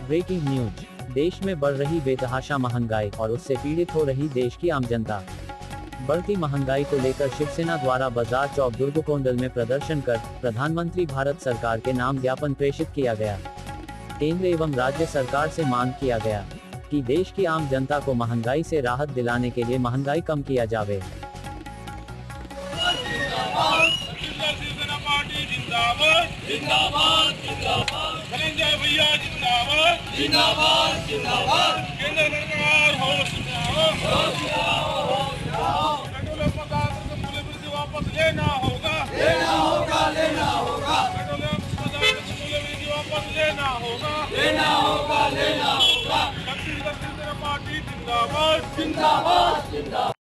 Breaking news. देश में बढ़ रही बेतहाशा महंगाई और उससे पीड़ित हो रही देश की आम जनता। बढ़ती महंगाई को लेकर शिवसेना द्वारा बाजार चौक दुर्गकोंडल में प्रदर्शन कर प्रधानमंत्री भारत सरकार के नाम ज्ञापन प्रेषित किया गया। केंद्र एवं राज्य सरकार से मांग किया गया कि देश की आम जनता को महंगाई से राहत दिलाने के लिए महंगाई कम किया जावे। जिंदाबाद जिंदाबाद धनंजय भैया जिंदाबाद जिंदाबाद जिंदाबाद केंद्र सरकार पेट्रोल पदार्थ के मूल्य वृद्धि वापस लेना होगा लेना होगा लेना होगा पेट्रोल पदार्थ के मूल्य वृद्धि वापस लेना होगा लेना होगा लेना होगा छत्तीसगढ़ शिवसेना पार्टी जिंदाबाद जिंदाबाद जिंदाबाद।